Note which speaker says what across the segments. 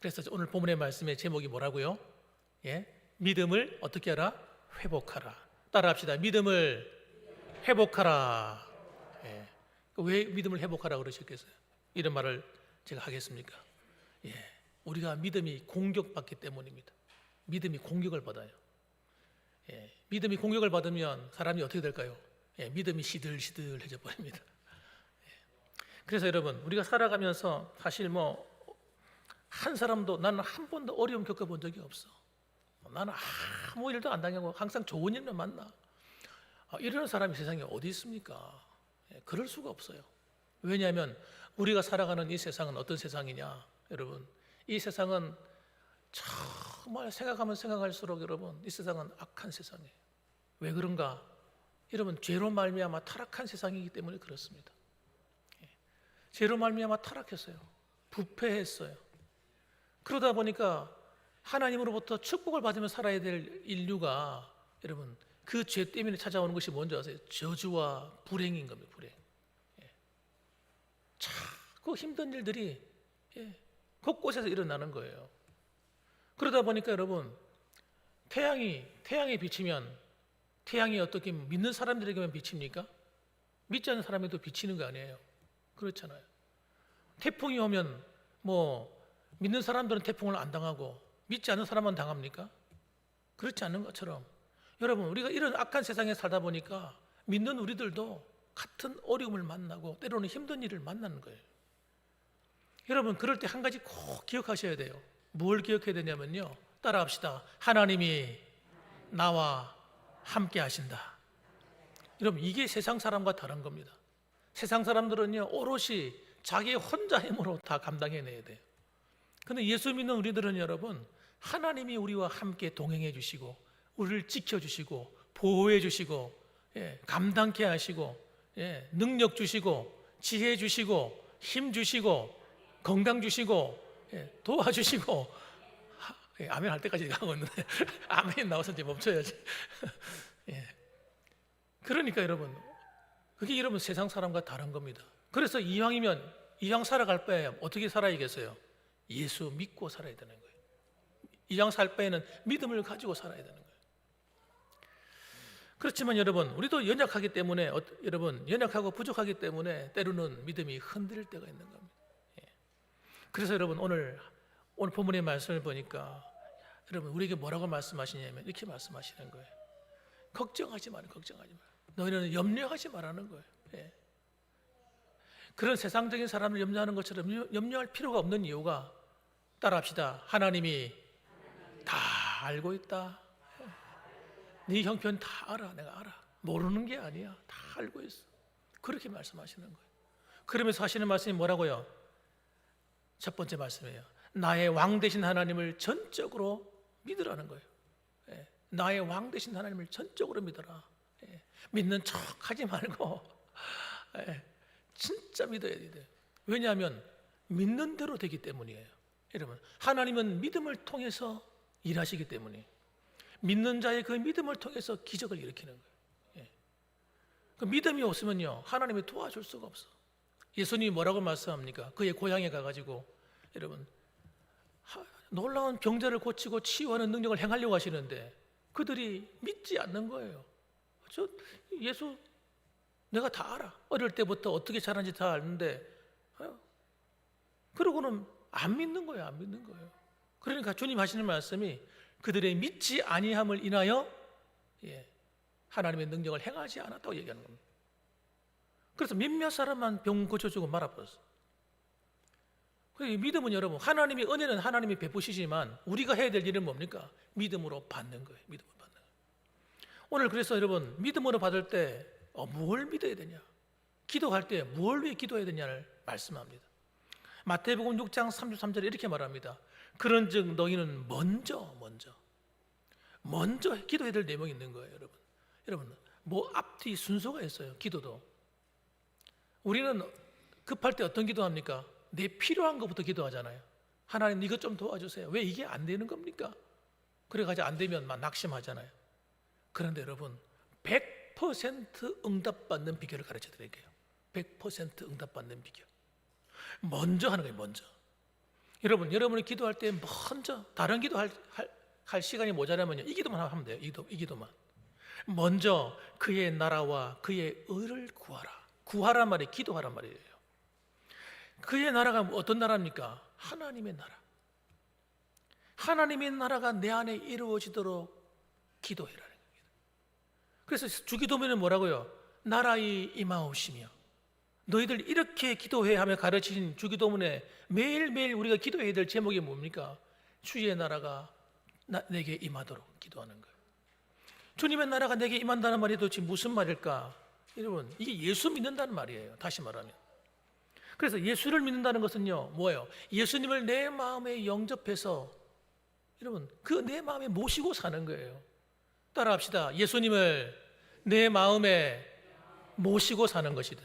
Speaker 1: 그래서 오늘 본문의 말씀의 제목이 뭐라고요? 예, 믿음을 어떻게 하라? 회복하라. 따라합시다. 믿음을 회복하라. 예. 왜 믿음을 회복하라 그러셨겠어요? 이런 말을 제가 하겠습니까? 예, 우리가 믿음이 공격받기 때문입니다. 믿음이 공격을 받아요. 예, 믿음이 공격을 받으면 사람이 어떻게 될까요? 예, 믿음이 시들시들해져 버립니다. 예. 그래서 여러분, 우리가 살아가면서 사실 한 사람도 나는 한 번도 어려움 겪어본 적이 없어. 나는 아무 일도 안 당하고 항상 좋은 일만 만나. 이런 사람이 세상에 어디 있습니까? 예, 그럴 수가 없어요. 왜냐하면 우리가 살아가는 이 세상은 어떤 세상이냐? 여러분, 이 세상은 정말 생각하면 생각할수록 여러분, 이 세상은 악한 세상이에요. 왜 그런가? 여러분, 죄로 말미암아 타락한 세상이기 때문에 그렇습니다. 예. 죄로 말미암아 타락했어요. 부패했어요. 그러다 보니까 하나님으로부터 축복을 받으며 살아야 될 인류가 여러분, 그 죄 때문에 찾아오는 것이 뭔지 아세요? 저주와 불행인 겁니다. 불행. 예. 자꾸 힘든 일들이 곳곳에서 일어나는 거예요. 그러다 보니까 여러분, 태양이 비치면 태양이 어떻게 믿는 사람들에게만 비칩니까? 믿지 않는 사람에도 비치는 거 아니에요? 그렇잖아요. 태풍이 오면 믿는 사람들은 태풍을 안 당하고 믿지 않는 사람만 당합니까? 그렇지 않는 것처럼 여러분, 우리가 이런 악한 세상에 살다 보니까 믿는 우리들도 같은 어려움을 만나고 때로는 힘든 일을 만나는 거예요. 여러분, 그럴 때 한 가지 꼭 기억하셔야 돼요. 뭘 기억해야 되냐면요, 따라합시다. 하나님이 나와 함께 하신다. 여러분, 이게 세상 사람과 다른 겁니다. 세상 사람들은요, 오롯이 자기 혼자 힘으로 다 감당해내야 돼요. 근데 예수 믿는 우리들은 여러분, 하나님이 우리와 함께 동행해 주시고 우리를 지켜주시고 보호해 주시고 감당케 하시고 능력 주시고 지혜 주시고 힘 주시고 건강 주시고 도와주시고 아멘 할 때까지 가고 있는데 아멘 나와서 이제 멈춰야지. 그러니까 여러분, 그게 여러분 세상 사람과 다른 겁니다. 그래서 이왕 살아갈 바에 어떻게 살아야겠어요? 예수 믿고 살아야 되는 거예요. 이왕 살 바에는 믿음을 가지고 살아야 되는 거예요. 그렇지만 여러분, 우리도 연약하기 때문에 연약하고 부족하기 때문에 때로는 믿음이 흔들릴 때가 있는 겁니다. 그래서 여러분, 오늘 본문의 말씀을 보니까 여러분, 우리에게 뭐라고 말씀하시냐면 이렇게 말씀하시는 거예요. 걱정하지 마라. 너희는 염려하지 말라는 거예요. 그런 세상적인 사람을 염려하는 것처럼 염려할 필요가 없는 이유가, 따라합시다. 하나님이 다 알고 있다. 네 형편 다 알아. 내가 알아. 모르는 게 아니야. 다 알고 있어. 그렇게 말씀하시는 거예요. 그러면서 하시는 말씀이 뭐라고요? 첫 번째 말씀이에요. 나의 왕 되신 하나님을 전적으로 믿으라는 거예요. 나의 왕 되신 하나님을 전적으로 믿어라. 믿는 척 하지 말고 진짜 믿어야 돼요. 왜냐하면 믿는 대로 되기 때문이에요. 여러분, 하나님은 믿음을 통해서 일하시기 때문에 믿는 자의 그 믿음을 통해서 기적을 일으키는 거예요. 그 믿음이 없으면요, 하나님이 도와줄 수가 없어. 예수님이 뭐라고 말씀합니까? 그의 고향에 가가지고 여러분, 놀라운 병자를 고치고 치유하는 능력을 행하려고 하시는데 그들이 믿지 않는 거예요. 예수 내가 다 알아. 어릴 때부터 어떻게 자란지 다 아는데 그러고는 안 믿는 거예요. 그러니까 주님 하시는 말씀이 그들의 믿지 아니함을 인하여 하나님의 능력을 행하지 않았다고 얘기하는 겁니다. 그래서 몇몇 사람만 병 고쳐주고 말아버렸어. 믿음은 여러분, 하나님의 은혜는 하나님이 베푸시지만 우리가 해야 될 일은 뭡니까? 믿음으로 받는 거예요. 오늘 그래서 여러분, 믿음으로 받을 때 뭘 믿어야 되냐? 기도할 때 뭘 위해 기도해야 되냐를 말씀합니다. 마태복음 6장 33절에 이렇게 말합니다. 그런즉 너희는 먼저 기도해야 될 내용이 있는 거예요. 여러분, 앞뒤 순서가 있어요. 기도도. 우리는 급할 때 어떤 기도합니까? 내 필요한 것부터 기도하잖아요. 하나님, 이것 좀 도와주세요. 왜 이게 안 되는 겁니까? 그래가지고 안 되면 막 낙심하잖아요. 그런데 여러분, 100% 응답받는 비결을 가르쳐 드릴게요. 100% 응답받는 비결. 먼저 하는 거예요. 여러분이 기도할 때 먼저 다른 기도할 시간이 모자라면요, 이 기도만 하면 돼요. 이 기도만. 먼저 그의 나라와 그의 의를 구하라. 구하란 말이 기도하란 말이에요. 그의 나라가 어떤 나라입니까? 하나님의 나라. 하나님의 나라가 내 안에 이루어지도록 기도해라는 겁니다. 그래서 주기도문은 뭐라고요? 나라의 임하옵시며. 너희들 이렇게 기도해 하며 가르치신 주기도문에 매일매일 우리가 기도해야 될 제목이 뭡니까? 주의 나라가 내게 임하도록 기도하는 거예요. 주님의 나라가 내게 임한다는 말이 도대체 무슨 말일까? 여러분, 이게 예수 믿는다는 말이에요. 다시 말하면. 그래서 예수를 믿는다는 것은요, 뭐예요? 예수님을 내 마음에 영접해서 여러분, 그 내 마음에 모시고 사는 거예요. 따라합시다. 예수님을 내 마음에 모시고 사는 것이다.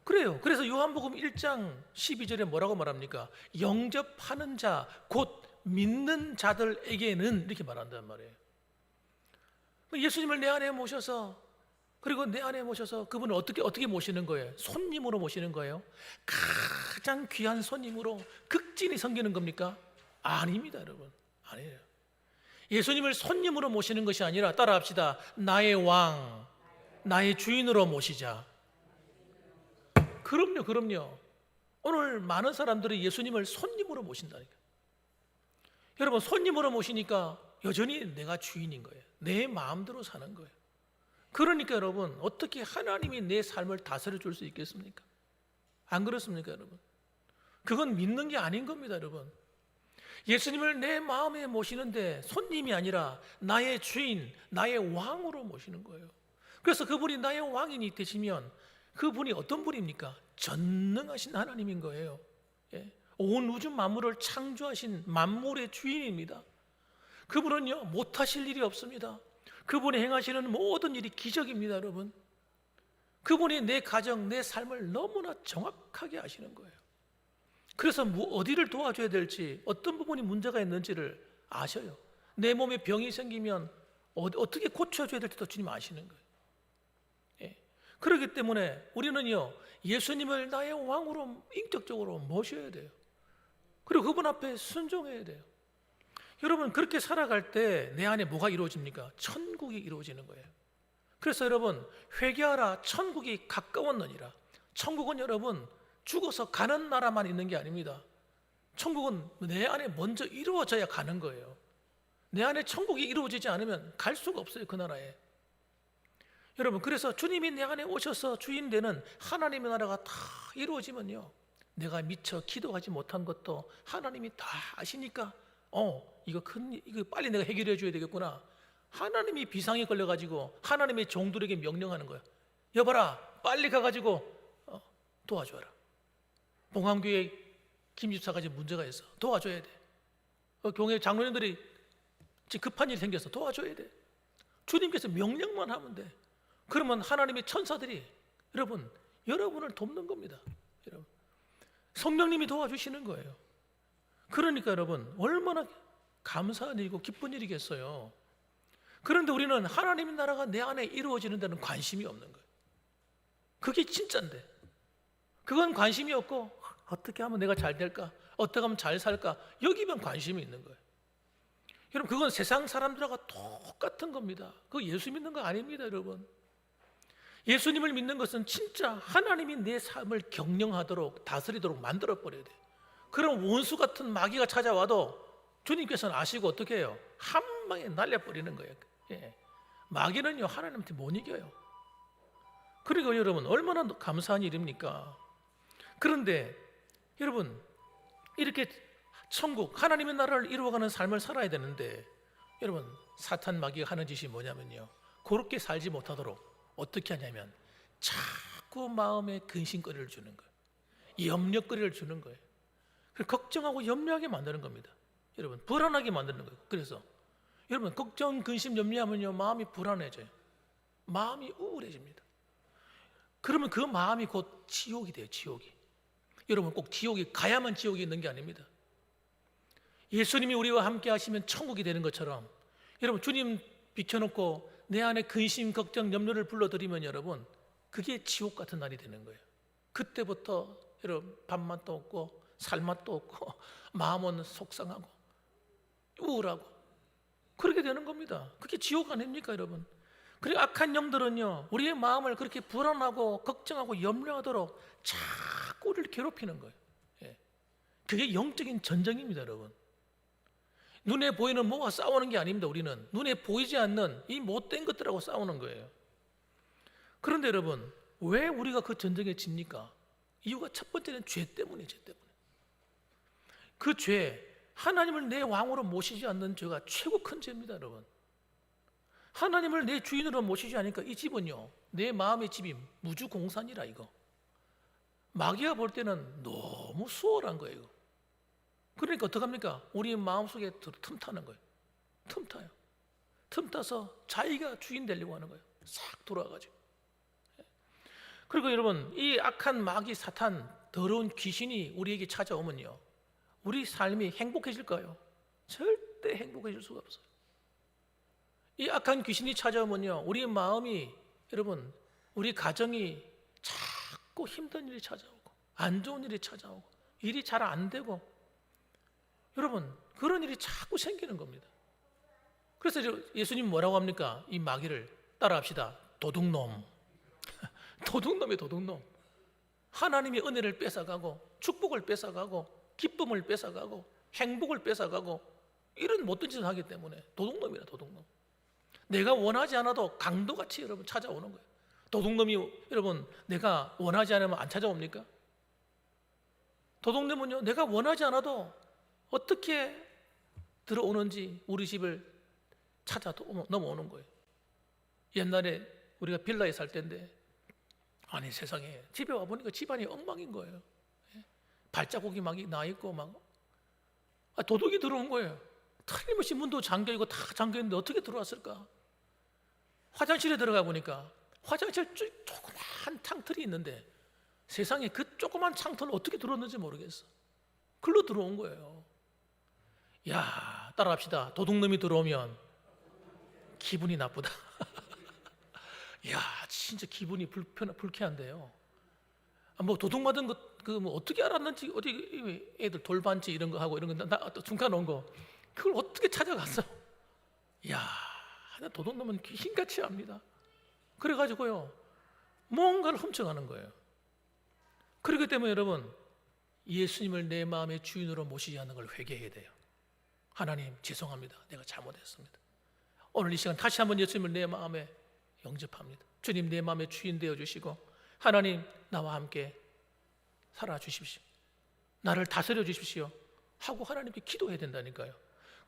Speaker 1: 그래요. 그래서 요한복음 1장 12절에 뭐라고 말합니까? 영접하는 자, 곧 믿는 자들에게는 이렇게 말한단 말이에요. 예수님을 내 안에 모셔서, 그리고 내 안에 모셔서 그분을 어떻게 모시는 거예요? 손님으로 모시는 거예요. 가장 귀한 손님으로 극진히 섬기는 겁니까? 아닙니다, 여러분. 아니에요. 예수님을 손님으로 모시는 것이 아니라, 따라합시다. 나의 왕, 나의 주인으로 모시자. 그럼요. 오늘 많은 사람들이 예수님을 손님으로 모신다니까. 여러분, 손님으로 모시니까 여전히 내가 주인인 거예요. 내 마음대로 사는 거예요. 그러니까 여러분, 어떻게 하나님이 내 삶을 다스려 줄 수 있겠습니까? 안 그렇습니까, 여러분? 그건 믿는 게 아닌 겁니다, 여러분. 예수님을 내 마음에 모시는데 손님이 아니라 나의 주인, 나의 왕으로 모시는 거예요. 그래서 그분이 나의 왕이 되시면 그분이 어떤 분입니까? 전능하신 하나님인 거예요. 온 우주 만물을 창조하신 만물의 주인입니다. 그분은요, 못하실 일이 없습니다. 그분이 행하시는 모든 일이 기적입니다, 여러분. 그분이 내 가정, 내 삶을 너무나 정확하게 아시는 거예요. 그래서 어디를 도와줘야 될지, 어떤 부분이 문제가 있는지를 아셔요. 내 몸에 병이 생기면 어떻게 고쳐줘야 될지도 주님 아시는 거예요. 그렇기 때문에 우리는요, 예수님을 나의 왕으로 인격적으로 모셔야 돼요. 그리고 그분 앞에 순종해야 돼요. 여러분, 그렇게 살아갈 때 내 안에 뭐가 이루어집니까? 천국이 이루어지는 거예요. 그래서 여러분, 회개하라, 천국이 가까웠느니라. 천국은 여러분, 죽어서 가는 나라만 있는 게 아닙니다. 천국은 내 안에 먼저 이루어져야 가는 거예요. 내 안에 천국이 이루어지지 않으면 갈 수가 없어요, 그 나라에. 여러분, 그래서 주님이 내 안에 오셔서 주인 되는 하나님의 나라가 다 이루어지면요, 내가 미처 기도하지 못한 것도 하나님이 다 아시니까 이거 빨리 내가 해결해 줘야 되겠구나. 하나님이 비상에 걸려가지고 하나님의 종들에게 명령하는 거야. 여봐라, 빨리 가가지고 도와줘라. 봉암교회 김집사가 지금 문제가 있어. 도와줘야 돼. 교회 장로님들이 지금 급한 일이 생겨서 도와줘야 돼. 주님께서 명령만 하면 돼. 그러면 하나님의 천사들이 여러분을 돕는 겁니다. 여러분, 성령님이 도와주시는 거예요. 그러니까 여러분, 얼마나 감사한 일이고 기쁜 일이겠어요. 그런데 우리는 하나님의 나라가 내 안에 이루어지는 데는 관심이 없는 거예요. 그게 진짜인데, 그건 관심이 없고 어떻게 하면 내가 잘 될까, 어떻게 하면 잘 살까, 여기만 관심이 있는 거예요. 여러분, 그건 세상 사람들하고 똑같은 겁니다. 그거 예수 믿는 거 아닙니다, 여러분. 예수님을 믿는 것은 진짜 하나님이 내 삶을 경영하도록, 다스리도록 만들어버려야 돼요. 그럼 원수 같은 마귀가 찾아와도 주님께서는 아시고 어떻게 해요? 한 방에 날려버리는 거예요. 마귀는요, 하나님한테 못 이겨요. 그리고 여러분, 얼마나 감사한 일입니까? 그런데 여러분, 이렇게 천국, 하나님의 나라를 이루어가는 삶을 살아야 되는데, 여러분, 사탄 마귀가 하는 짓이 뭐냐면요, 그렇게 살지 못하도록 어떻게 하냐면 자꾸 마음에 근심거리를 주는 거예요. 염려거리를 주는 거예요. 걱정하고 염려하게 만드는 겁니다. 여러분, 불안하게 만드는 거예요. 그래서 여러분, 걱정, 근심, 염려하면요, 마음이 불안해져요. 마음이 우울해집니다. 그러면 그 마음이 곧 지옥이 돼요. 지옥이. 여러분, 꼭 지옥이 가야만 지옥이 있는 게 아닙니다. 예수님이 우리와 함께 하시면 천국이 되는 것처럼, 여러분, 주님 비춰놓고 내 안에 근심, 걱정, 염려를 불러들이면 여러분, 그게 지옥 같은 날이 되는 거예요. 그때부터 여러분, 밥맛도 없고 살맛도 없고 마음은 속상하고 우울하고 그렇게 되는 겁니다. 그게 지옥 아닙니까, 여러분? 그리고 악한 영들은요, 우리의 마음을 그렇게 불안하고 걱정하고 염려하도록 자꾸 우리를 괴롭히는 거예요. 예. 그게 영적인 전쟁입니다, 여러분. 눈에 보이는 뭐가 싸우는 게 아닙니다. 우리는 눈에 보이지 않는 이 못된 것들하고 싸우는 거예요. 그런데 여러분, 왜 우리가 그 전쟁에 집니까? 이유가 첫 번째는 죄 때문이에요. 죄 때문에. 그 죄, 하나님을 내 왕으로 모시지 않는 죄가 최고 큰 죄입니다, 여러분. 하나님을 내 주인으로 모시지 않으니까 이 집은요, 내 마음의 집이 무주공산이라 이거. 마귀가 볼 때는 너무 수월한 거예요. 이거. 그러니까 어떡합니까? 우리 마음속에 틈타는 거예요. 틈타요. 틈타서 자기가 주인 되려고 하는 거예요. 싹 돌아가지고. 그리고 여러분, 이 악한 마귀 사탄, 더러운 귀신이 우리에게 찾아오면요, 우리 삶이 행복해질까요? 절대 행복해질 수가 없어요. 이 악한 귀신이 찾아오면요, 우리 마음이, 여러분, 우리 가정이 자꾸 힘든 일이 찾아오고 안 좋은 일이 찾아오고 일이 잘 안 되고, 여러분, 그런 일이 자꾸 생기는 겁니다. 그래서 예수님 뭐라고 합니까? 이 마귀를 따라합시다. 도둑놈. 도둑놈이에요, 도둑놈. 하나님의 은혜를 뺏어가고 축복을 뺏어가고 기쁨을 뺏어가고 행복을 뺏어가고 이런 못된 짓을 하기 때문에 도둑놈이라, 도둑놈. 내가 원하지 않아도 강도같이 여러분 찾아오는 거예요. 도둑놈이 여러분 내가 원하지 않으면 안 찾아옵니까? 도둑놈은요, 내가 원하지 않아도 어떻게 들어오는지 우리 집을 찾아 넘어오는 거예요. 옛날에 우리가 빌라에 살 때인데, 아니 세상에 집에 와보니까 집안이 엉망인 거예요. 발자국이 막 나 있고 막 도둑이 들어온 거예요. 틀림없이 문도 잠겨있고 다 잠겨있는데 어떻게 들어왔을까? 화장실에 들어가 보니까 화장실 조그만 창틀이 있는데 세상에 그 조그만 창틀을 어떻게 들어왔는지 모르겠어. 글로 들어온 거예요. 야, 따라합시다. 도둑놈이 들어오면 기분이 나쁘다. 야, 진짜 기분이 불쾌한데요. 뭐 도둑 맞은 것 그 뭐 어떻게 알았는지, 어디 애들 돌반지 이런 거 하고 이런 거 나 중간 온 거 그걸 어떻게 찾아갔어? 야, 도둑놈은 귀신같이 합니다. 그래가지고요, 뭔가를 훔쳐가는 거예요. 그렇기 때문에 여러분, 예수님을 내 마음의 주인으로 모시지 않는 걸 회개해야 돼요. 하나님 죄송합니다. 내가 잘못했습니다. 오늘 이 시간 다시 한번 예수님을 내 마음에 영접합니다. 주님, 내 마음의 주인 되어주시고 하나님 나와 함께 살아주십시오. 나를 다스려 주십시오 하고 하나님께 기도해야 된다니까요.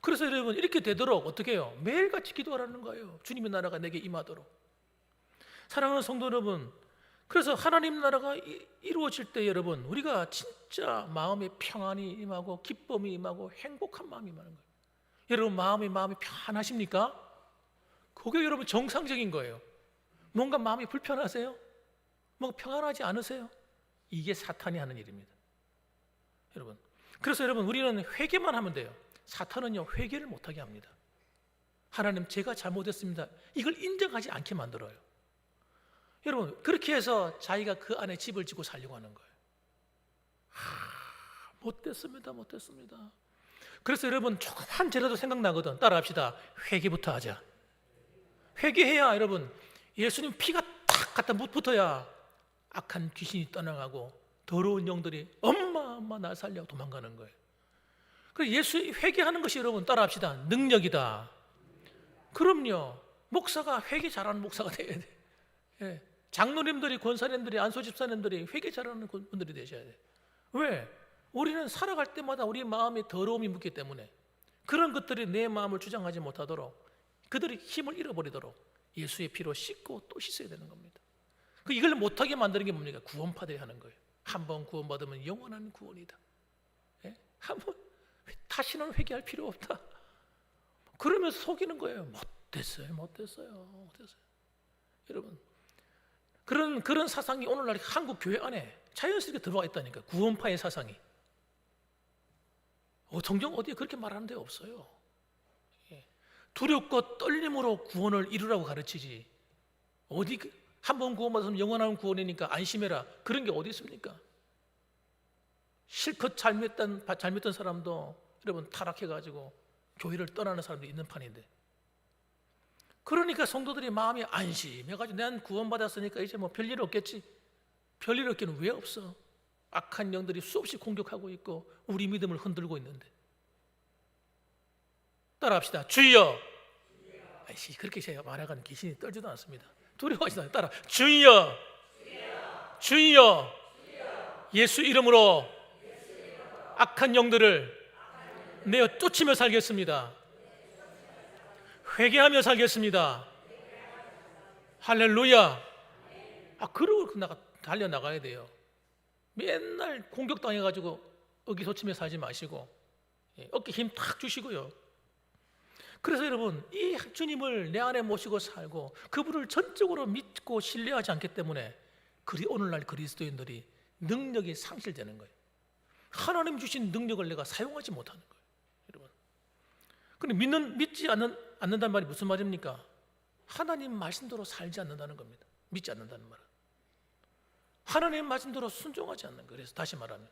Speaker 1: 그래서 여러분, 이렇게 되도록 어떻게 해요? 매일같이 기도하라는 거예요. 주님의 나라가 내게 임하도록. 사랑하는 성도 여러분, 그래서 하나님 나라가 이루어질 때 여러분, 우리가 진짜 마음에 평안이 임하고 기쁨이 임하고 행복한 마음이 임하는 거예요. 여러분, 마음이 편하십니까? 그게 여러분 정상적인 거예요. 뭔가 마음이 불편하세요? 뭔가 평안하지 않으세요? 이게 사탄이 하는 일입니다, 여러분. 그래서 여러분, 우리는 회개만 하면 돼요. 사탄은요, 회개를 못하게 합니다. 하나님, 제가 잘못했습니다, 이걸 인정하지 않게 만들어요. 여러분, 그렇게 해서 자기가 그 안에 집을 짓고 살려고 하는 거예요. 못됐습니다. 그래서 여러분, 조금만 죄라도 생각나거든. 따라합시다. 회개부터 하자. 회개해야 여러분, 예수님 피가 탁 갖다 붙어야 악한 귀신이 떠나가고 더러운 영들이 엄마 나 살려 도망가는 거예요. 그래서 예수 회개하는 것이 여러분, 따라합시다, 능력이다. 그럼요, 목사가 회개 잘하는 목사가 돼야 돼. 예. 장로님들이, 권사님들이, 안수집사님들이 회개 잘하는 분들이 되셔야 돼. 왜? 우리는 살아갈 때마다 우리 마음에 더러움이 묻기 때문에 그런 것들이 내 마음을 주장하지 못하도록, 그들이 힘을 잃어버리도록 예수의 피로 씻고 또 씻어야 되는 겁니다. 이걸 못하게 만드는 게 뭡니까? 구원파들이 하는 거예요. 한번 구원받으면 영원한 구원이다. 예? 한번 다시는 회개할 필요 없다. 그러면서 속이는 거예요. 못됐어요. 여러분, 그런 사상이 오늘날 한국 교회 안에 자연스럽게 들어와 있다니까. 구원파의 사상이. 성경 어디에 그렇게 말하는 데 없어요. 예. 두렵고 떨림으로 구원을 이루라고 가르치지, 어디 한 번 구원받으면 영원한 구원이니까 안심해라, 그런 게 어디 있습니까? 실컷 잘못된 사람도 여러분 타락해가지고 교회를 떠나는 사람도 있는 판인데, 그러니까 성도들이 마음이 안심해가지고 난 구원받았으니까 이제 뭐 별일 없겠지. 별일 없기는 왜 없어? 악한 영들이 수없이 공격하고 있고 우리 믿음을 흔들고 있는데. 따라합시다. 주여. 아이씨, 그렇게 제가 말하는 귀신이 떨지도 않습니다. 두려워하지 않아요. 따라. 주여. 주여. 예수 이름으로 악한 영들을 내어 쫓으며 살겠습니다. 회개하며 살겠습니다. 할렐루야. 그러고 달려나가야 돼요. 맨날 공격당해가지고 의기소침해 살지 마시고 어깨 힘 탁 주시고요. 그래서 여러분, 이 주님을 내 안에 모시고 살고 그분을 전적으로 믿고 신뢰하지 않기 때문에 오늘날 그리스도인들이 능력이 상실되는 거예요. 하나님 주신 능력을 내가 사용하지 못하는 거예요, 여러분. 근데 믿지 않는다는 말이 무슨 말입니까? 하나님 말씀대로 살지 않는다는 겁니다. 믿지 않는다는 말은 하나님 말씀대로 순종하지 않는 거예요. 그래서 다시 말하면,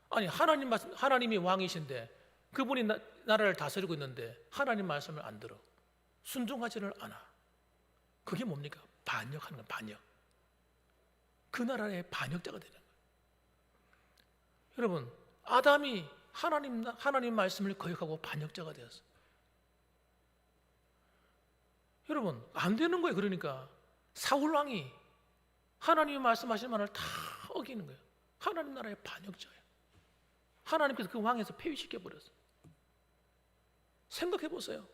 Speaker 1: 아니 하나님이 왕이신데 그분이 나라를 다스리고 있는데 하나님 말씀을 안 들어, 순종하지를 않아. 그게 뭡니까? 반역하는 거예요. 반역. 그 나라의 반역자가 되는 거예요. 여러분, 아담이 하나님 말씀을 거역하고 반역자가 되었어요. 여러분, 안 되는 거예요. 그러니까 사울 왕이 하나님이 말씀하신 말을 다 어기는 거예요. 하나님 나라의 반역자예요. 하나님께서 그 왕에서 폐위시켜 버렸어요. 생각해 보세요.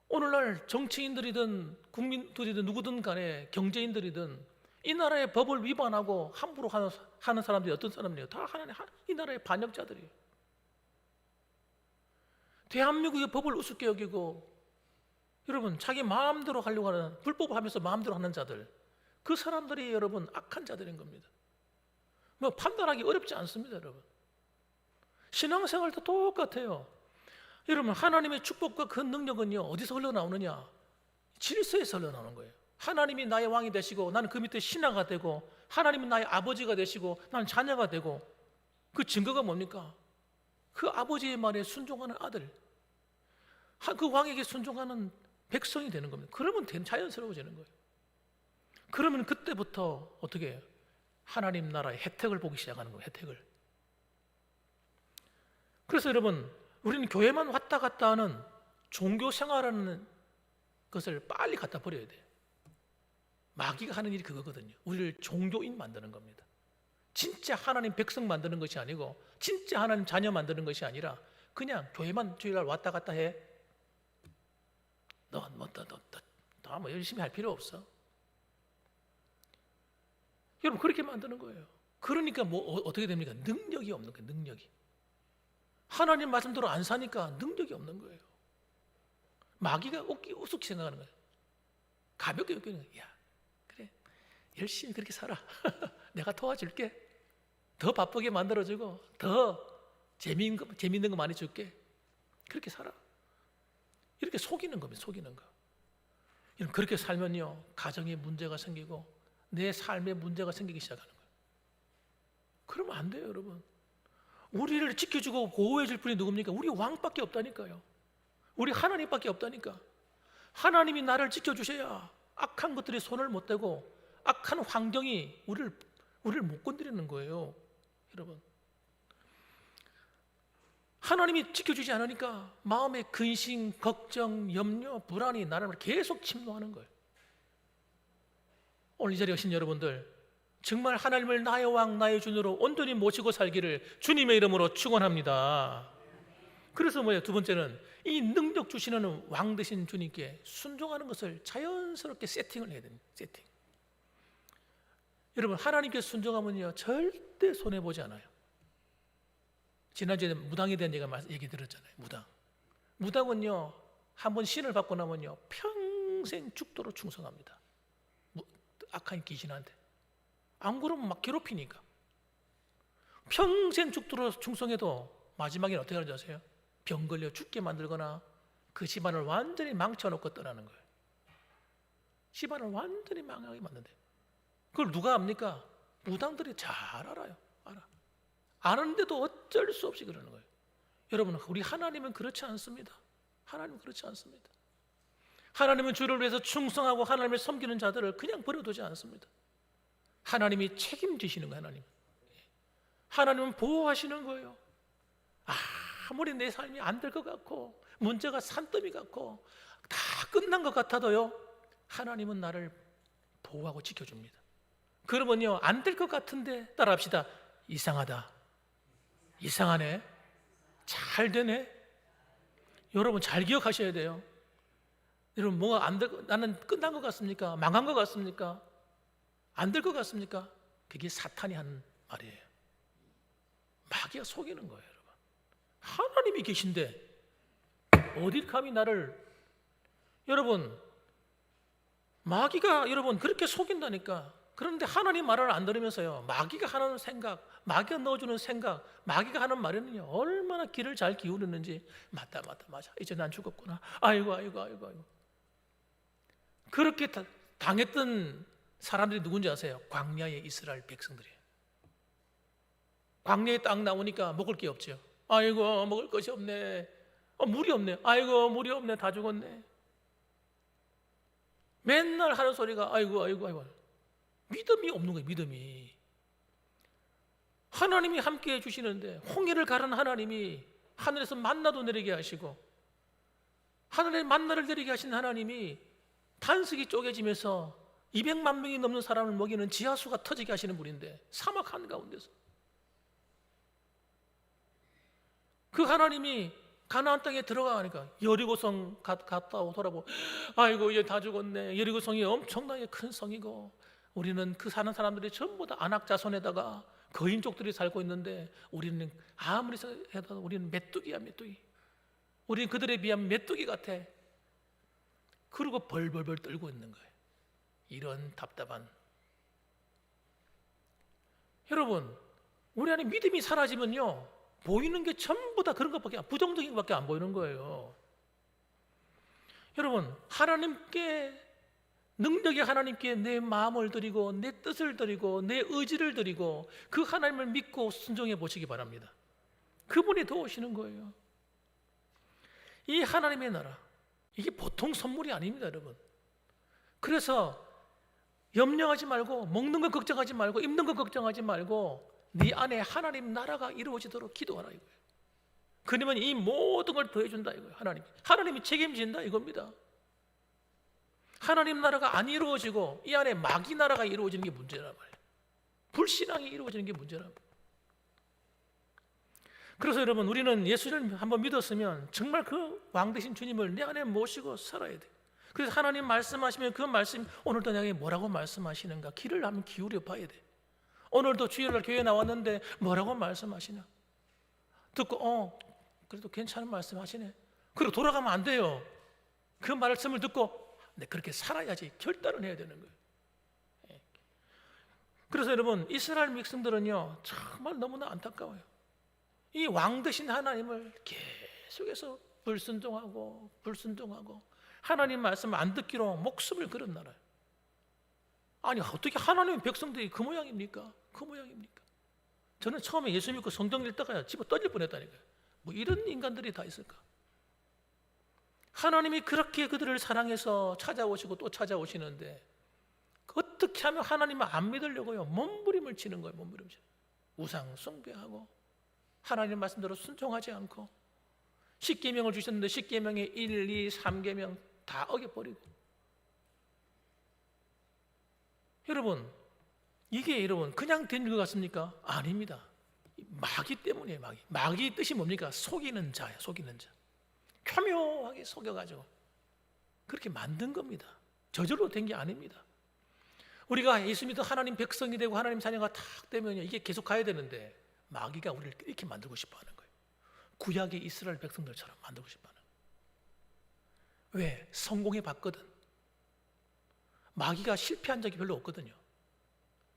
Speaker 1: 오늘날 정치인들이든 국민들이든 누구든 간에 경제인들이든 이 나라의 법을 위반하고 함부로 하는 사람들이 어떤 사람이에요? 다 이 나라의 반역자들이에요. 대한민국의 법을 우습게 여기고 여러분, 자기 마음대로 하려고 하는, 불법을 하면서 마음대로 하는 자들, 그 사람들이 여러분 악한 자들인 겁니다. 뭐 판단하기 어렵지 않습니다, 여러분. 신앙생활도 똑같아요. 여러분, 하나님의 축복과 그 능력은요, 어디서 흘러나오느냐? 질서에서 흘러나오는 거예요. 하나님이 나의 왕이 되시고 나는 그 밑에 신하가 되고, 하나님은 나의 아버지가 되시고 나는 자녀가 되고, 그 증거가 뭡니까? 그 아버지의 말에 순종하는 아들, 그 왕에게 순종하는 백성이 되는 겁니다. 그러면 자연스러워지는 거예요. 그러면 그때부터 어떻게 해요? 하나님 나라의 혜택을 보기 시작하는 거예요. 혜택을. 그래서 여러분, 우리는 교회만 왔다 갔다 하는 종교 생활하는 것을 빨리 갖다 버려야 돼요. 마귀가 하는 일이 그거거든요. 우리를 종교인 만드는 겁니다. 진짜 하나님 백성 만드는 것이 아니고, 진짜 하나님 자녀 만드는 것이 아니라 그냥 교회만 주일날 왔다 갔다 해. 너 열심히 할 필요 없어. 여러분, 그렇게 만드는 거예요. 그러니까 어떻게 됩니까? 능력이 없는 거예요. 능력이. 하나님 말씀대로 안 사니까 능력이 없는 거예요. 마귀가 우습게 생각하는 거예요. 가볍게 여기는 거예요. 야, 그래, 열심히 그렇게 살아. 내가 도와줄게. 더 바쁘게 만들어주고 더 재미있는 거 많이 줄게. 그렇게 살아. 이렇게 속이는 겁니다. 속이는 거. 그렇게 살면요, 가정에 문제가 생기고 내 삶에 문제가 생기기 시작하는 거예요. 그러면 안 돼요, 여러분. 우리를 지켜주고 보호해 줄 분이 누굽니까? 우리 왕밖에 없다니까요. 우리 하나님밖에 없다니까. 하나님이 나를 지켜주셔야 악한 것들이 손을 못 대고 악한 환경이 우리를 못 건드리는 거예요, 여러분. 하나님이 지켜주지 않으니까 마음의 근심, 걱정, 염려, 불안이 나를 계속 침노하는 거예요. 오늘 이 자리에 오신 여러분들, 정말 하나님을 나의 왕, 나의 주님으로 온전히 모시고 살기를 주님의 이름으로 축원합니다. 그래서 뭐예요? 두 번째는 이 능력 주시는 왕 되신 주님께 순종하는 것을 자연스럽게 세팅을 해야 됩니다. 세팅. 여러분, 하나님께 순종하면요, 절대 손해 보지 않아요. 지난주에 무당에 대한 얘기 들었잖아요. 무당은요, 한번 신을 받고 나면요, 평생 죽도록 충성합니다. 악한 귀신한테. 안 그러면 막 괴롭히니까. 평생 죽도록 충성해도 마지막에는 어떻게 하는지 아세요? 병 걸려 죽게 만들거나 그 집안을 완전히 망쳐놓고 떠나는 거예요. 집안을 완전히 망하게 만든대. 그걸 누가 압니까? 무당들이 잘 알아요. 아는데도 어쩔 수 없이 그러는 거예요. 여러분, 우리 하나님은 그렇지 않습니다. 하나님은 그렇지 않습니다. 하나님은 주를 위해서 충성하고 하나님을 섬기는 자들을 그냥 버려두지 않습니다. 하나님이 책임지시는 거예요. 하나님은 보호하시는 거예요. 아무리 내 삶이 안 될 것 같고 문제가 산더미 같고 다 끝난 것 같아도요, 하나님은 나를 보호하고 지켜줍니다. 그러면요, 안 될 것 같은데 따라합시다. 이상하다, 이상하네, 잘 되네. 여러분 잘 기억하셔야 돼요. 여러분, 뭐가 안 될, 나는 끝난 것 같습니까? 망한 것 같습니까? 안 될 것 같습니까? 그게 사탄이 하는 말이에요. 마귀가 속이는 거예요. 여러분, 하나님이 계신데 어딜 감히 나를, 여러분, 마귀가 여러분 그렇게 속인다니까. 그런데 하나님 말을 안 들으면서요, 마귀가 하는 생각, 마귀가 넣어주는 생각, 마귀가 하는 말에는요 얼마나 귀를 잘 기울였는지. 맞다, 이제 난 죽었구나. 아이고. 그렇게 당했던 사람들이 누군지 아세요? 광야의 이스라엘 백성들이에요. 광야에 딱 나오니까 먹을 게 없죠. 아이고, 먹을 것이 없네. 물이 없네. 아이고, 물이 없네. 다 죽었네. 맨날 하는 소리가 아이고. 믿음이 없는 거예요. 믿음이. 하나님이 함께 해주시는데, 홍해를 가른 하나님이 하늘에서 만나도 내리게 하시고, 하늘에 만나를 내리게 하신 하나님이 단석이 쪼개지면서 200만 명이 넘는 사람을 먹이는 지하수가 터지게 하시는 분인데, 사막 한가운데서 그 하나님이 가나안 땅에 들어가니까 여리고성 갔다 오고 돌아보고, 아이고 이제 다 죽었네. 여리고성이 엄청나게 큰 성이고 우리는 그 사는 사람들이 전부 다 안악 자손에다가 거인족들이 살고 있는데 우리는 아무리 해도 우리는 메뚜기야. 우리는 그들에 비하면 메뚜기 같아. 그리고 벌벌벌 떨고 있는 거예요. 이런 답답한. 여러분, 우리 안에 믿음이 사라지면요, 보이는 게 전부 다 그런 것밖에, 부정적인 것밖에 안 보이는 거예요. 여러분, 능력의 하나님께 내 마음을 드리고 내 뜻을 드리고 내 의지를 드리고 그 하나님을 믿고 순종해 보시기 바랍니다. 그분이 도우시는 거예요. 이 하나님의 나라, 이게 보통 선물이 아닙니다, 여러분. 그래서 염려하지 말고, 먹는 거 걱정하지 말고, 입는 거 걱정하지 말고 네 안에 하나님 나라가 이루어지도록 기도하라 이거예요. 그러면 이 모든 걸 더해준다 이거예요. 하나님이 책임진다 이겁니다. 하나님 나라가 안 이루어지고 이 안에 마귀 나라가 이루어지는 게 문제란 말이에요. 불신앙이 이루어지는 게 문제란 말이에요. 그래서 여러분, 우리는 예수를 한번 믿었으면 정말 그 왕 되신 주님을 내 안에 모시고 살아야 돼요. 그래서 하나님 말씀하시면 그 말씀, 오늘도 내게 뭐라고 말씀하시는가 귀를 한번 기울여 봐야 돼. 오늘도 주일날 교회에 나왔는데 뭐라고 말씀하시나 듣고 그래도 괜찮은 말씀하시네. 그리고 돌아가면 안 돼요. 그 말씀을 듣고 네, 그렇게 살아야지 결단을 해야 되는 거예요. 그래서 여러분, 이스라엘 백성들은요 정말 너무나 안타까워요. 이 왕 되신 하나님을 계속해서 불순종하고 하나님 말씀 안 듣기로 목숨을 걸은 나라예요. 아니, 어떻게 하나님의 백성들이 그 모양입니까? 저는 처음에 예수 믿고 성경 읽다가 집어 떨릴 뻔했다니까요. 뭐 이런 인간들이 다 있을까? 하나님이 그렇게 그들을 사랑해서 찾아오시고 또 찾아오시는데 어떻게 하면 하나님을 안 믿으려고요? 몸부림을 치는 거예요. 우상 숭배하고 하나님 말씀대로 순종하지 않고, 십계명을 주셨는데 십계명의 1, 2, 3계명 다 어겨버리고. 여러분, 이게 여러분 그냥 된 것 같습니까? 아닙니다. 마귀 때문이에요. 마귀의 뜻이 뭡니까? 속이는 자예요. 교묘하게 속여가지고 그렇게 만든 겁니다. 저절로 된 게 아닙니다. 우리가 예수 믿어 하나님 백성이 되고 하나님 자녀가 탁 되면요, 이게 계속 가야 되는데 마귀가 우리를 이렇게 만들고 싶어하는 거예요. 구약의 이스라엘 백성들처럼 만들고 싶어하는 거예요. 왜? 성공해 봤거든. 마귀가 실패한 적이 별로 없거든요.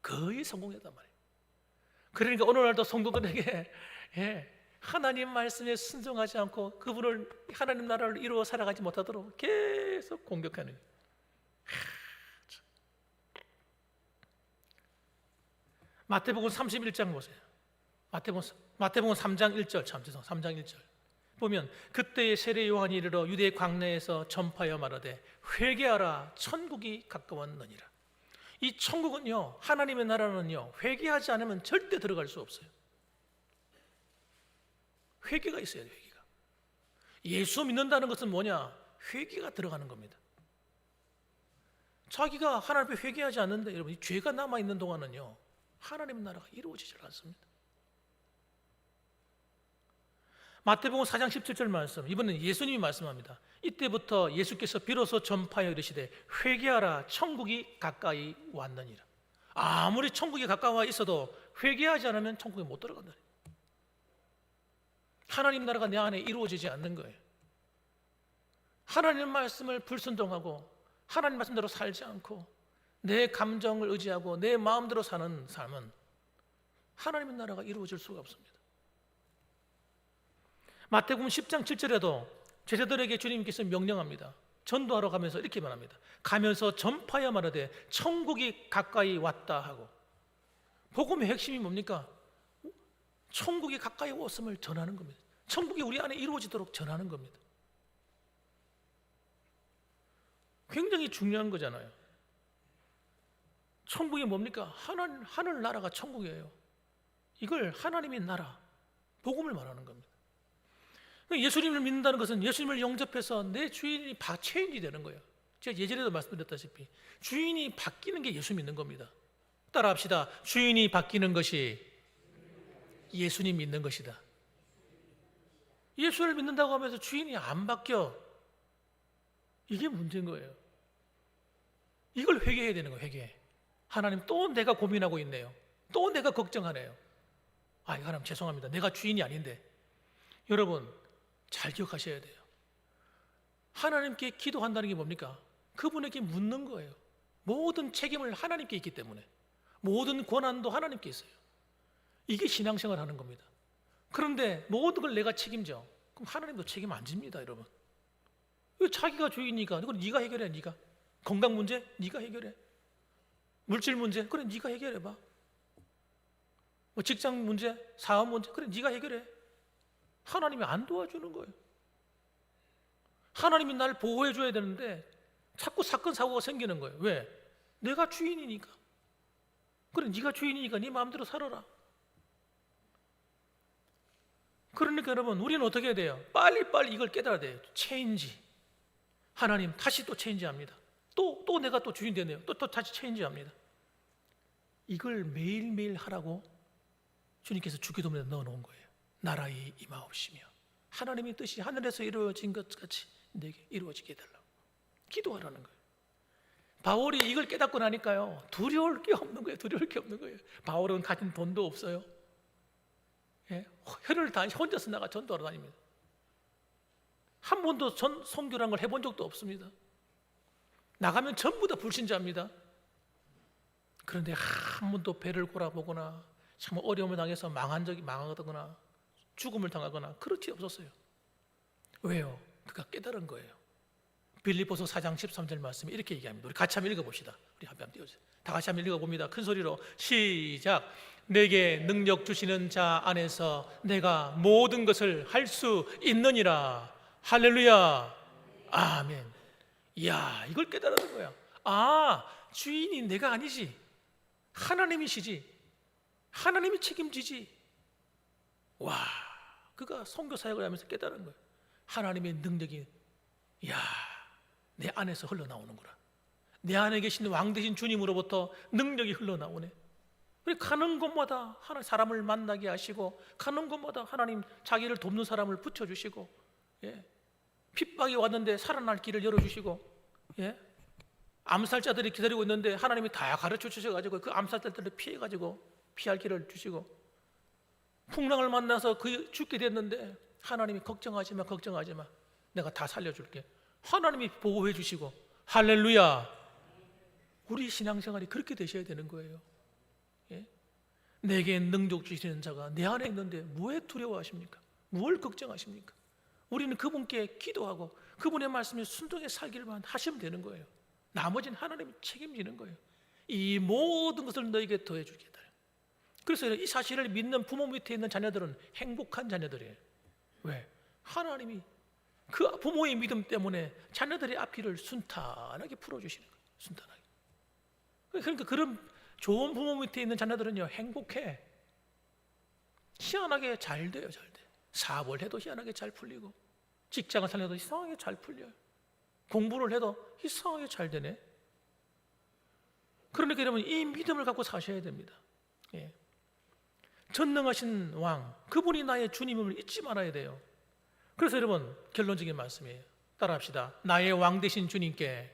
Speaker 1: 거의 성공했단 말이에요. 그러니까 오늘날도 성도들에게 하나님 말씀에 순종하지 않고 그분을, 하나님 나라를 이루어 살아가지 못하도록 계속 공격하는 거예요. 마태복음 31장 보세요. 마태복음 3장 1절, 3장 1절 보면 그때의 세례 요한이 이르러 유대 광야에서 전파하여 말하되 회개하라 천국이 가까웠느니라. 이 천국은요, 하나님의 나라는요, 회개하지 않으면 절대 들어갈 수 없어요. 회개가 있어야 돼요. 회개가. 예수 믿는다는 것은 뭐냐? 회개가 들어가는 겁니다. 자기가 하나님 앞에 회개하지 않는데 여러분, 이 죄가 남아있는 동안은요, 하나님의 나라가 이루어지지 않습니다. 마태복음 4장 17절 말씀, 이번엔 예수님이 말씀합니다. 이때부터 예수께서 비로소 전파하여 이르시되 회개하라 천국이 가까이 왔느니라. 아무리 천국이 가까워 있어도 회개하지 않으면 천국에 못 들어간다. 하나님 나라가 내 안에 이루어지지 않는 거예요. 하나님 말씀을 불순종하고 하나님 말씀대로 살지 않고 내 감정을 의지하고 내 마음대로 사는 삶은 하나님의 나라가 이루어질 수가 없습니다. 마태복음 10장 7절에도 제자들에게 주님께서 명령합니다. 전도하러 가면서 이렇게 말합니다. 가면서 전파하여 말하되 천국이 가까이 왔다 하고. 복음의 핵심이 뭡니까? 천국이 가까이 왔음을 전하는 겁니다. 천국이 우리 안에 이루어지도록 전하는 겁니다. 굉장히 중요한 거잖아요. 천국이 뭡니까? 하늘 나라가 천국이에요. 이걸 하나님의 나라, 복음을 말하는 겁니다. 예수님을 믿는다는 것은 예수님을 영접해서 내 주인이 체인지 되는 거예요. 제가 예전에도 말씀드렸다시피 주인이 바뀌는 게 예수 믿는 겁니다. 따라합시다. 주인이 바뀌는 것이 예수님 믿는 것이다. 예수를 믿는다고 하면서 주인이 안 바뀌어. 이게 문제인 거예요. 이걸 회개해야 되는 거예요. 회개. 하나님, 또 내가 고민하고 있네요. 또 내가 걱정하네요. 하나님 죄송합니다. 내가 주인이 아닌데. 여러분 잘 기억하셔야 돼요. 하나님께 기도한다는 게 뭡니까? 그분에게 묻는 거예요. 모든 책임을 하나님께 있기 때문에 모든 권한도 하나님께 있어요. 이게 신앙생활 하는 겁니다. 그런데 모든 걸 내가 책임져. 그럼 하나님도 책임 안 집니다, 여러분. 왜 자기가 주인이니까? 그건 네가 해결해. 네가 건강 문제 네가 해결해. 물질 문제 그래 네가 해결해봐. 뭐 직장 문제, 사업 문제 그래 네가 해결해. 하나님이 안 도와주는 거예요. 하나님이 날 보호해 줘야 되는데 자꾸 사건 사고가 생기는 거예요. 왜? 내가 주인이니까. 그래 네가 주인이니까 네 마음대로 살아라. 그러니까 여러분 우리는 어떻게 해야 돼요? 빨리빨리 이걸 깨달아야 돼요. 체인지. 하나님 다시 또 체인지합니다. 또 내가 또 주인 되네요. 또 다시 체인지합니다. 이걸 매일매일 하라고 주님께서 주기도문에 넣어놓은 거예요. 나라의 임하옵시며 하나님의 뜻이 하늘에서 이루어진 것 같이 내게 이루어지게 해달라고 기도하라는 거예요. 바울이 이걸 깨닫고 나니까요 두려울 게 없는 거예요. 두려울 게 없는 거예요. 바울은 가진 돈도 없어요. 혈을 다 혼자서 나가 전도하러 다닙니다. 한 번도 선교란 걸 해본 적도 없습니다. 나가면 전부 다 불신자입니다. 그런데 한 번도 배를 골아보거나 참 어려움을 당해서 망하거나 죽음을 당하거나 그렇지 없었어요. 왜요? 그가 깨달은 거예요. 빌립보서 4장 13절 말씀이 이렇게 얘기합니다. 우리 같이 한번 읽어봅시다. 우리 한번 띄워주세요. 다 같이 한번 읽어봅니다. 큰 소리로 시작. 내게 능력 주시는 자 안에서 내가 모든 것을 할 수 있느니라. 할렐루야. 아멘. 이야, 이걸 깨달은 거야. 주인이 내가 아니지. 하나님이시지. 하나님이 책임지지. 와, 그가 선교 사역을 하면서 깨달은 거예요. 하나님의 능력이 내 안에서 흘러나오는구나. 내 안에 계신 왕 되신 주님으로부터 능력이 흘러나오네. 가는 곳마다 하나님 사람을 만나게 하시고 가는 곳마다 하나님 자기를 돕는 사람을 붙여주시고 핍박이 왔는데 살아날 길을 열어주시고 암살자들이 기다리고 있는데 하나님이 다 가르쳐 주셔가지고 그 암살자들을 피해가지고 피할 길을 주시고 풍랑을 만나서 죽게 됐는데 하나님이 걱정하지 마 내가 다 살려줄게. 하나님이 보호해 주시고 할렐루야. 우리 신앙생활이 그렇게 되셔야 되는 거예요. 내게 능력 주시는 자가 내 안에 있는데 왜 두려워하십니까? 뭘 걱정하십니까? 우리는 그분께 기도하고 그분의 말씀에 순종해 살기를만 하시면 되는 거예요. 나머지는 하나님이 책임지는 거예요. 이 모든 것을 너에게 더해 주겠다. 그래서 이 사실을 믿는 부모 밑에 있는 자녀들은 행복한 자녀들이에요. 왜? 하나님이 그 부모의 믿음 때문에 자녀들의 앞길을 순탄하게 풀어주시는 거예요. 순탄하게. 그러니까 그런 좋은 부모 밑에 있는 자녀들은요, 행복해. 희한하게 잘 돼요. 잘 돼. 사업을 해도 희한하게 잘 풀리고, 직장을 살려도 이상하게 잘 풀려요. 공부를 해도 이상하게 잘 되네. 그러니까 여러분, 이 믿음을 갖고 사셔야 됩니다. 예. 전능하신 왕, 그분이 나의 주님임을 잊지 말아야 돼요. 그래서 여러분, 결론적인 말씀이에요. 따라합시다. 나의 왕 되신 주님께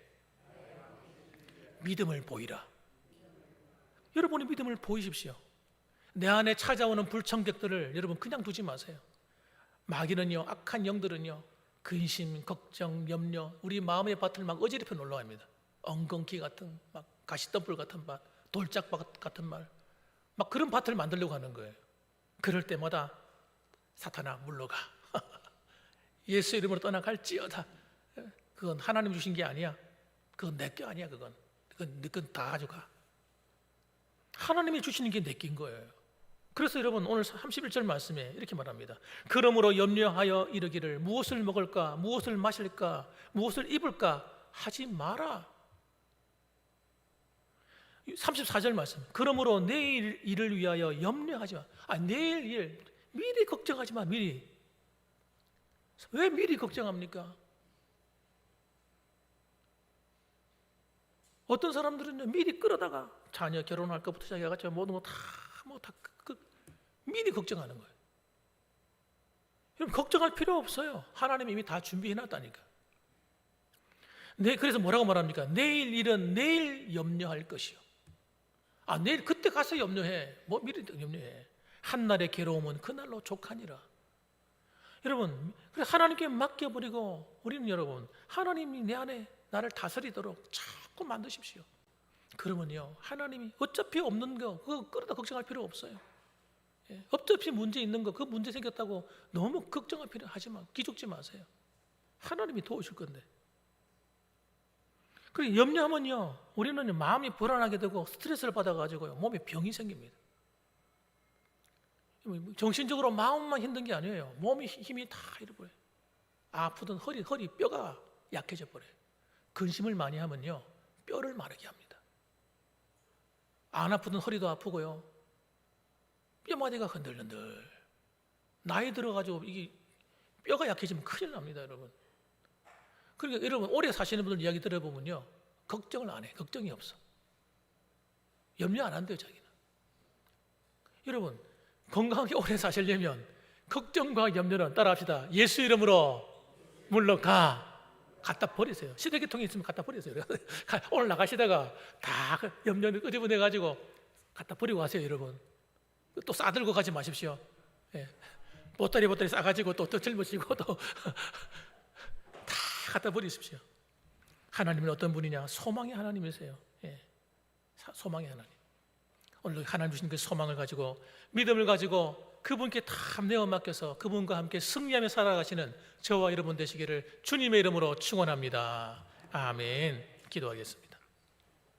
Speaker 1: 믿음을 보이라. 여러분의 믿음을 보이십시오. 내 안에 찾아오는 불청객들을 여러분 그냥 두지 마세요. 마귀는요, 악한 영들은요, 근심, 걱정, 염려, 우리 마음의 밭을 막 어지럽혀 놀러갑니다. 엉겅퀴 같은, 막 가시덤불 같은 밭, 돌짝밭 같은 말, 막 그런 밭을 만들려고 하는 거예요. 그럴 때마다 사탄아 물러가. 예수 이름으로 떠나갈지어다. 그건 하나님 주신 게 아니야. 그건 내 게 아니야. 그건 다 가져가. 하나님이 주시는 게 내 낀 거예요. 그래서 여러분, 오늘 31절 말씀에 이렇게 말합니다. 그러므로 염려하여 이르기를 무엇을 먹을까, 무엇을 마실까, 무엇을 입을까 하지 마라. 34절 말씀. 그러므로 내일 일을 위하여 염려하지 마. 내일 일 미리 걱정하지 마. 미리. 왜 미리 걱정합니까? 어떤 사람들은요, 미리 끌어다가 자녀 결혼할 것부터 시작해가지고 모든 거 다 미리 걱정하는 거예요. 여러분, 걱정할 필요 없어요. 하나님이 이미 다 준비해놨다니까. 그래서 뭐라고 말합니까? 내일 일은 내일 염려할 것이요. 내일 그때 가서 염려해. 뭐 미리 염려해. 한날의 괴로움은 그날로 족하니라. 여러분, 그래서 하나님께 맡겨버리고, 우리는 여러분, 하나님이 내 안에 나를 다스리도록 자꾸 만드십시오. 그러면요, 하나님이 어차피 없는 거 그거 끌어다 걱정할 필요 없어요. 어차피 문제 있는 거, 그 문제 생겼다고 너무 걱정할 필요 하지 마. 기죽지 마세요. 하나님이 도우실 건데. 그리고 염려하면요, 우리는 마음이 불안하게 되고 스트레스를 받아가지고요, 몸에 병이 생깁니다. 정신적으로 마음만 힘든 게 아니에요. 몸이 힘이 다 잃어버려요. 아프던 허리 뼈가 약해져 버려요. 근심을 많이 하면요, 뼈를 마르게 합니다. 안 아프던 허리도 아프고요, 뼈마디가 흔들흔들. 나이 들어가지고 이게 뼈가 약해지면 큰일 납니다, 여러분. 그러니까 여러분, 오래 사시는 분들 이야기 들어보면요, 걱정을 안 해. 걱정이 없어. 염려 안 한대요, 자기는. 여러분, 건강하게 오래 사시려면 걱정과 염려는, 따라합시다, 예수 이름으로 물러가. 갖다 버리세요. 시대계통이 있으면 갖다 버리세요. 오늘 나가시다가 다 염려를 끄집어내가지고 갖다 버리고 가세요, 여러분. 또 싸들고 가지 마십시오. 보따리 싸가지고 또 짊어지고 또 다 갖다 버리십시오. 하나님은 어떤 분이냐? 소망의 하나님이세요. 소망의 하나님. 오늘 하나님 주신 그 소망을 가지고, 믿음을 가지고 그분께 다 내어 맡겨서 그분과 함께 승리하며 살아가시는 저와 여러분 되시기를 주님의 이름으로 축원합니다. 아멘. 기도하겠습니다.